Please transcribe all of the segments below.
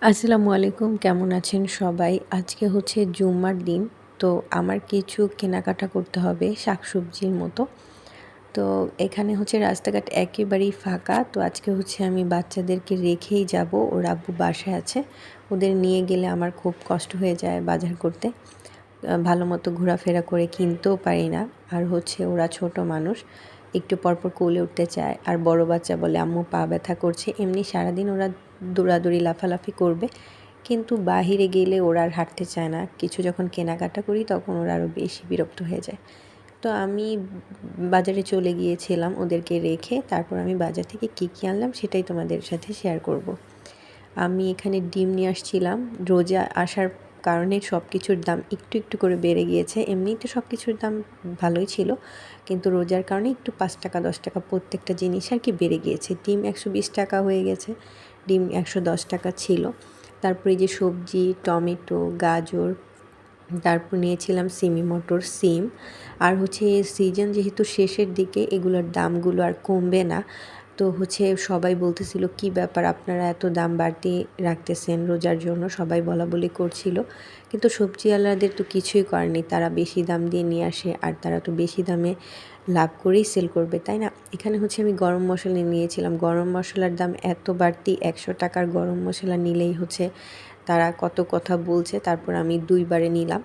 আসসালামু আলাইকুম, কেমন আছেন সবাই? আজকে হচ্ছে জুম্মার দিন। তো আমার কিছু কেনাকাটা করতে হবে শাকসবজির মতো। তো এখানে হচ্ছে রাস্তাঘাট একেবারেই ফাঁকা। তো আজকে হচ্ছে আমি বাচ্চাদেরকে রেখেই যাব। ওর আব্বু বাসায় আছে। ওদের নিয়ে গেলে আমার খুব কষ্ট হয়ে যায় বাজার করতে। ভালো মতো ঘোরাফেরা করে কিনতেও পারি না। আর হচ্ছে ওরা ছোট মানুষ, একটু পরপর কোলে উঠতে চায়। আর বড় বাচ্চা বলে আম্মু পা ব্যথা করছে। এমনি সারাদিন ওরা দৌড়াদৌড়ি লাফালাফি করবে, কিন্তু বাহিরে গেলে ওরা আর হাঁটতে চায় না। কিছু যখন কেনাকাটা করি তখন ওরা আরও বেশি বিরক্ত হয়ে যায়। তো আমি বাজারে চলে গিয়েছিলাম ওদেরকে রেখে। তারপর আমি বাজার থেকে কী আনলাম সেটাই তোমাদের সাথে শেয়ার করব। আমি এখানে ডিম নিয়ে আসছিলাম। রোজা আসার কারণে সব কিছুর দাম একটু একটু করে বেড়ে গিয়েছে। এমনিতে সব কিছুর দাম ভালোই ছিল, কিন্তু রোজার কারণে একটু 5 টাকা 10 টাকা প্রত্যেকটা জিনিস আর কি বেড়ে গিয়েছে। ডিম 120 টাকা হয়ে গেছে, ডিম 110 টাকা ছিল। তারপরে যে সবজি, টমেটো, গাজর, তারপর নিয়েছিলাম সিমি মটর, সিম। আর হচ্ছে সিজন যেহেতু শেষের দিকে, এগুলোর দামগুলো আর কমবে না। তো হচ্ছে সবাই বলতেছিল কি ব্যাপার আপনারা এত দাম বাড়তি রাখতেছেন রোজার জন্য, সবাই বলাবলি করছিল। কিন্তু সবজিওয়ালাদের তো কিছুই করার নেই, তারা বেশি দাম দিয়ে নিয়ে আসে আর তারা তো বেশি দামে লাভ করেই সেল করবে, তাই না? এখানে হচ্ছে আমি গরম মশলা নিয়েছিলাম। গরম মশলার দাম এত বাড়তি, 100 টাকার গরম মশলা নিলেই হচ্ছে তারা কত কথা বলছে। তারপর আমি 2 বারে নিলাম।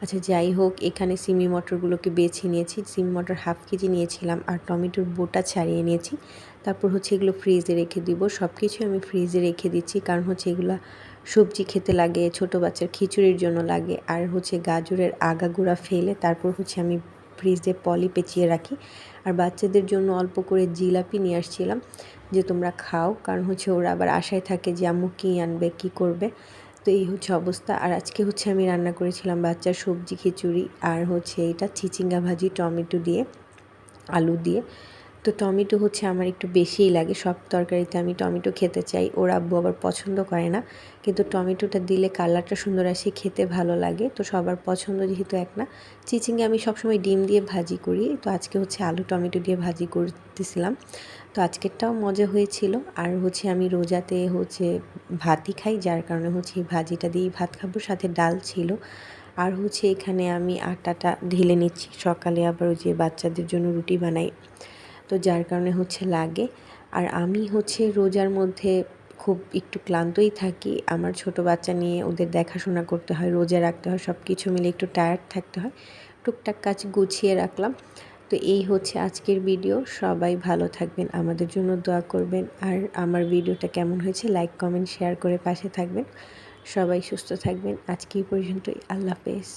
আচ্ছা যাই হোক, এখানে সিমি মটরগুলোকে বেছে নিয়েছি। সিমি মটর হাফ কেজি নিয়েছিলাম আর টমেটোর বোটা ছাড়িয়ে নিয়েছি। তারপর হচ্ছে এগুলো ফ্রিজে রেখে দিব। সব কিছুই আমি ফ্রিজে রেখে দিচ্ছি, কারণ হচ্ছে এগুলো সবজি খেতে লাগে, ছোটো বাচ্চার খিচুড়ির জন্য লাগে। আর হচ্ছে গাজরের আগাগোড়া ফেলে তারপর হচ্ছে আমি ফ্রিজে পলি পেঁচিয়ে রাখি। আর বাচ্চাদের জন্য অল্প করে জিলাপি নিয়ে আসছিলাম যে তোমরা খাও, কারণ হচ্ছে ওরা আবার আশায় থাকে যে আম্মু কী আনবে, কী করবে। তো এই হচ্ছে অবস্থা। আর আজকে হচ্ছে আমি রান্না করেছিলাম বাচ্চার সবজি খিচুড়ি, আর হচ্ছে এটা চিচিঙ্গা ভাজি টমেটো দিয়ে, আলু দিয়ে। তো টমেটো হচ্ছে আমার একটু বেশিই লাগে, সব তরকারিতে আমি টমেটো খেতে চাই। ওর আব্বু আবার পছন্দ করে না, কিন্তু টমেটোটা দিলে কালারটা সুন্দর আসে, খেতে ভালো লাগে। তো সবার পছন্দ যেহেতু এক না। চিচিঙ্গা আমি সবসময় ডিম দিয়ে ভাজি করি, তো আজকে হচ্ছে আলু টমেটো দিয়ে ভাজি করতেছিলাম। তো আজকেরটাও মজা হয়েছিল। আর হচ্ছে আমি রোজাতে হচ্ছে ভাতই খাই, যার কারণে হচ্ছে এই ভাজিটা দিয়েই ভাত খাবো, সাথে ডাল ছিল। আর হচ্ছে এখানে আমি আটাটা ঢেলে নিচ্ছি, সকালে আবার ওই যে বাচ্চাদের জন্য রুটি বানাই, তো যার কারণে হচ্ছে লাগে। আর আমি হচ্ছে রোজার মধ্যে খুব একটু ক্লান্তই থাকি। আমার ছোট বাচ্চা নিয়ে ওদের দেখাশোনা করতে হয়, রোজা রাখতে হয়, সব কিছু মিলে একটু টায়ার্ড থাকতে হয়। টুকটাক কাজ গুছিয়ে রাখলাম। তো এই হচ্ছে আজকের ভিডিও। সবাই ভালো থাকবেন, আমাদের জন্য দোয়া করবেন। আর আমার ভিডিওটা কেমন হয়েছে লাইক কমেন্ট শেয়ার করে পাশে থাকবেন। সবাই সুস্থ থাকবেন। আজকে এই পর্যন্তই। আল্লাহ হাফেজ।